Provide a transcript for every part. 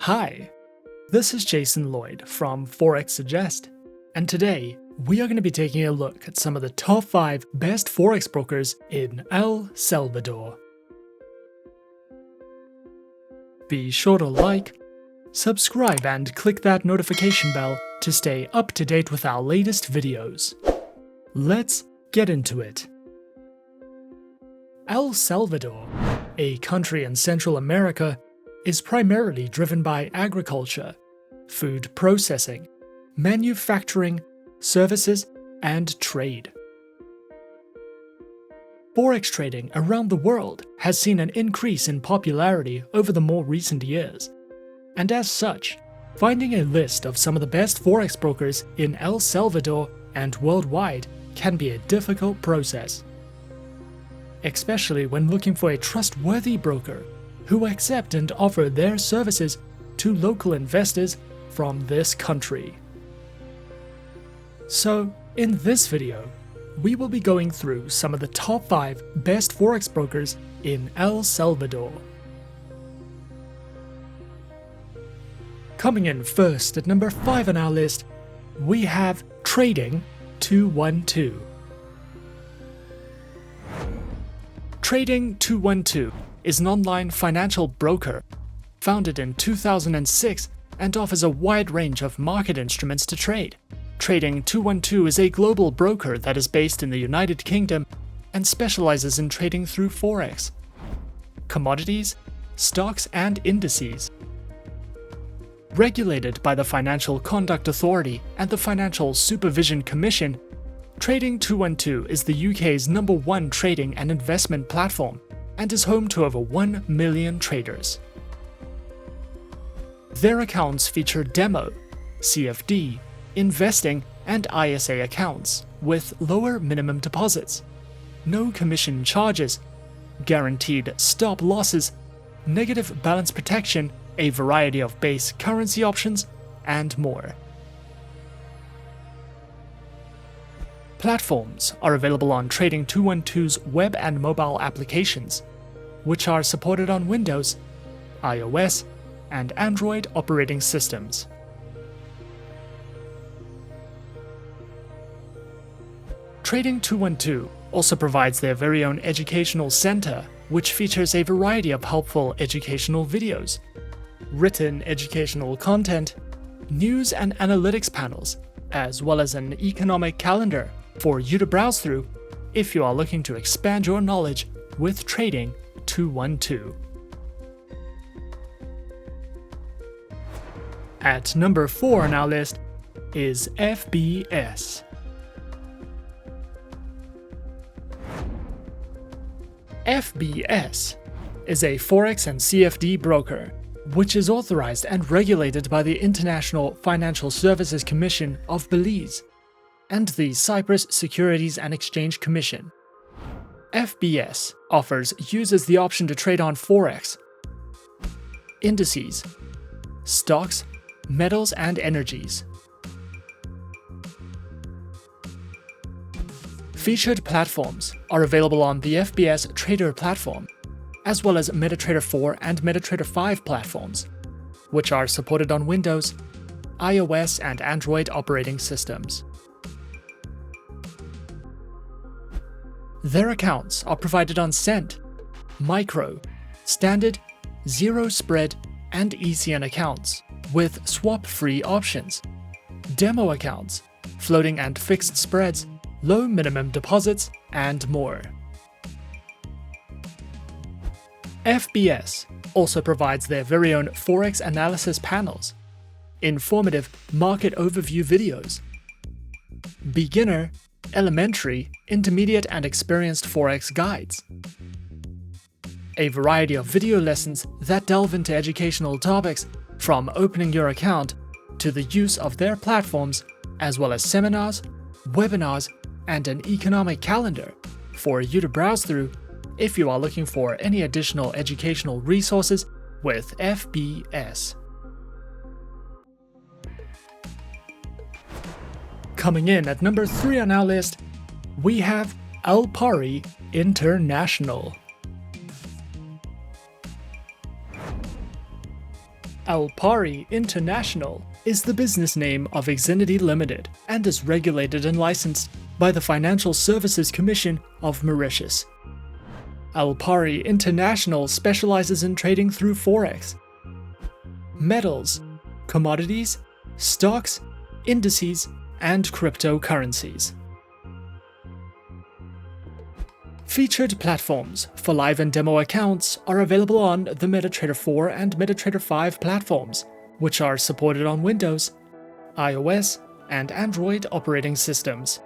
Hi, this is Jason Lloyd from Forexsuggest, and today we are going to be taking a look at some of the top 5 best Forex brokers in El Salvador. Be sure to like, subscribe, and click that notification bell to stay up to date with our latest videos. Let's get into it. El Salvador, a country in Central America, is primarily driven by agriculture, food processing, manufacturing, services, and trade. Forex trading around the world has seen an increase in popularity over the more recent years, and as such, finding a list of some of the best Forex brokers in El Salvador and worldwide can be a difficult process, especially when looking for a trustworthy broker who accept and offer their services to local investors from this country. So, in this video, we will be going through some of the top 5 best Forex brokers in El Salvador. Coming in first at number 5 on our list, we have Trading 212. Trading 212 is an online financial broker founded in 2006 and offers a wide range of market instruments to trade. Trading 212 is a global broker that is based in the United Kingdom and specializes in trading through Forex, commodities, stocks, and indices. Regulated by the Financial Conduct Authority and the Financial Supervision Commission, Trading 212 is the UK's #1 trading and investment platform and is home to over 1 million traders. Their accounts feature demo, CFD, investing, and ISA accounts with lower minimum deposits, no commission charges, guaranteed stop losses, negative balance protection, a variety of base currency options, and more. Platforms are available on Trading 212's web and mobile applications, which are supported on Windows, iOS, and Android operating systems. Trading 212 also provides their very own educational center, which features a variety of helpful educational videos, written educational content, news and analytics panels, as well as an economic calendar for you to browse through if you are looking to expand your knowledge with Trading 212. At number 4 on our list is FBS. FBS is a Forex and CFD broker, which is authorized and regulated by the International Financial Services Commission of Belize and the Cyprus Securities and Exchange Commission. FBS offers users the option to trade on Forex, indices, stocks, metals, and energies. Featured platforms are available on the FBS Trader platform, as well as MetaTrader 4 and MetaTrader 5 platforms, which are supported on Windows, iOS, and Android operating systems. Their accounts are provided on Cent, Micro, Standard, Zero Spread, and ECN accounts, with swap-free options, demo accounts, floating and fixed spreads, low minimum deposits, and more. FBS also provides their very own Forex analysis panels, informative market overview videos, beginner, elementary, intermediate, and experienced Forex guides, a variety of video lessons that delve into educational topics from opening your account to the use of their platforms, as well as seminars, webinars, and an economic calendar for you to browse through if you are looking for any additional educational resources with FBS. Coming in at number 3 on our list, we have Alpari International. Alpari International is the business name of Xinity Limited and is regulated and licensed by the Financial Services Commission of Mauritius. Alpari International specializes in trading through Forex, metals, commodities, stocks, indices, and cryptocurrencies. Featured platforms for live and demo accounts are available on the MetaTrader 4 and MetaTrader 5 platforms, which are supported on Windows, iOS, and Android operating systems.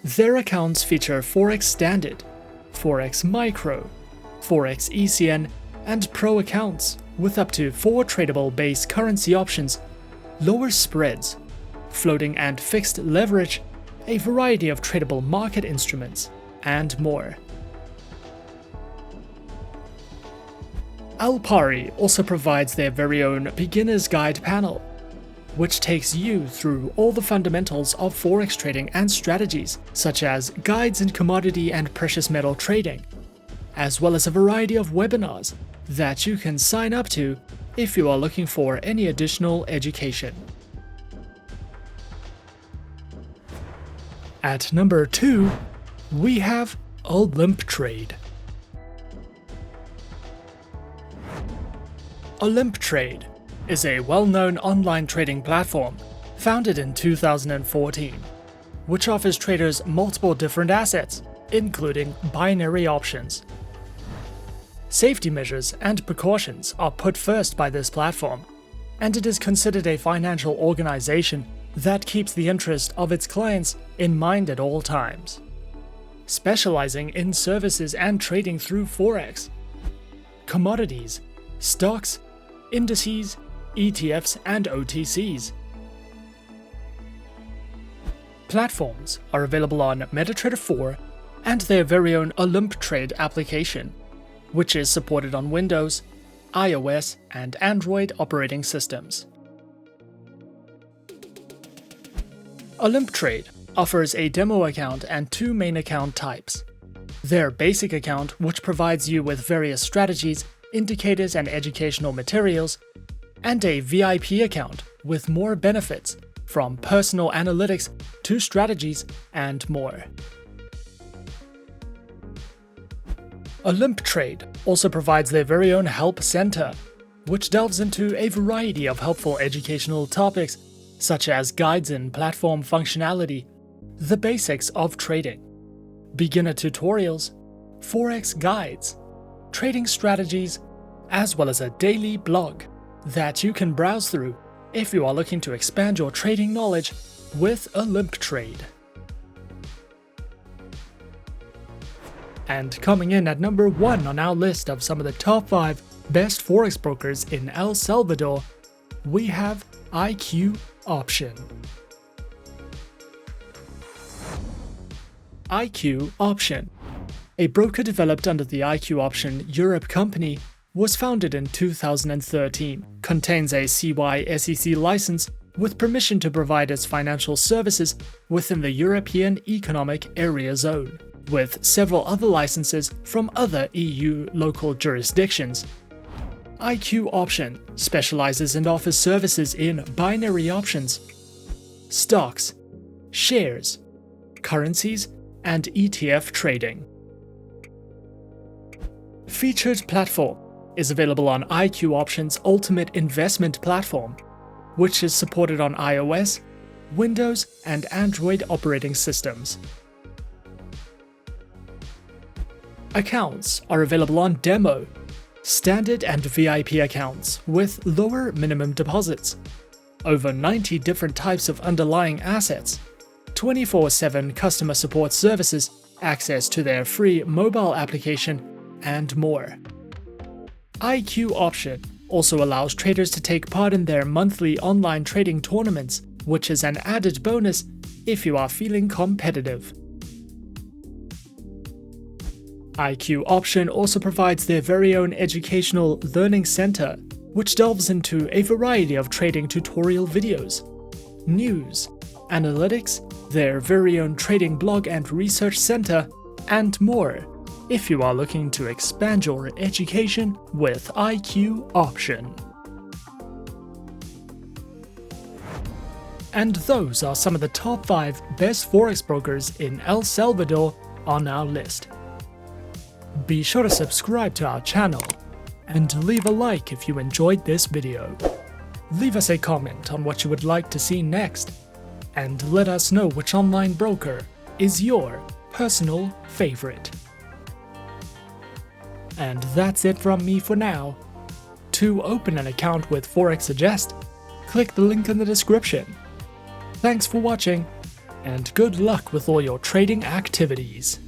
Their accounts feature Forex Standard, Forex Micro, Forex ECN, and Pro accounts with up to 4 tradable base currency options, lower spreads, floating and fixed leverage, a variety of tradable market instruments, and more. Alpari also provides their very own Beginner's Guide panel, which takes you through all the fundamentals of Forex trading and strategies, such as guides in commodity and precious metal trading, as well as a variety of webinars that you can sign up to if you are looking for any additional education. At number 2, we have Olymp Trade. Olymp Trade is a well-known online trading platform founded in 2014, which offers traders multiple different assets, including binary options. Safety measures and precautions are put first by this platform, and it is considered a financial organization that keeps the interest of its clients in mind at all times. Specializing in services and trading through Forex, commodities, stocks, indices, ETFs, and OTCs. Platforms are available on MetaTrader 4 and their very own Olymp Trade application, which is supported on Windows, iOS, and Android operating systems. Olymp Trade offers a demo account and 2 main account types. Their basic account, which provides you with various strategies, indicators, and educational materials, and a VIP account with more benefits, from personal analytics to strategies and more. Olymp Trade also provides their very own Help Center, which delves into a variety of helpful educational topics such as guides in platform functionality, the basics of trading, beginner tutorials, Forex guides, trading strategies, as well as a daily blog that you can browse through if you are looking to expand your trading knowledge with Olymp Trade. And coming in at number 1 on our list of some of the top 5 best Forex brokers in El Salvador, we have IQ Option. IQ Option, a broker developed under the IQ Option Europe company, was founded in 2013, contains a CY/SEC license with permission to provide its financial services within the European Economic Area Zone, with several other licenses from other EU local jurisdictions. IQ Option specializes and offers services in binary options, stocks, shares, currencies, and ETF trading. Featured Platform is available on IQ Option's Ultimate Investment Platform, which is supported on iOS, Windows, and Android operating systems. Accounts are available on Demo, Standard, and VIP accounts with lower minimum deposits, over 90 different types of underlying assets, 24/7 customer support services, access to their free mobile application, and more. IQ Option also allows traders to take part in their monthly online trading tournaments, which is an added bonus if you are feeling competitive. IQ Option also provides their very own educational learning center, which delves into a variety of trading tutorial videos, news, analytics, their very own trading blog and research center, and more, if you are looking to expand your education with IQ option. And those are some of the top 5 best Forex brokers in El Salvador on our list. Be sure to subscribe to our channel and leave a like if you enjoyed this video. Leave us a comment on what you would like to see next, and let us know which online broker is your personal favorite. And that's it from me for now. To open an account with Forexsuggest, click the link in the description. Thanks for watching, and good luck with all your trading activities.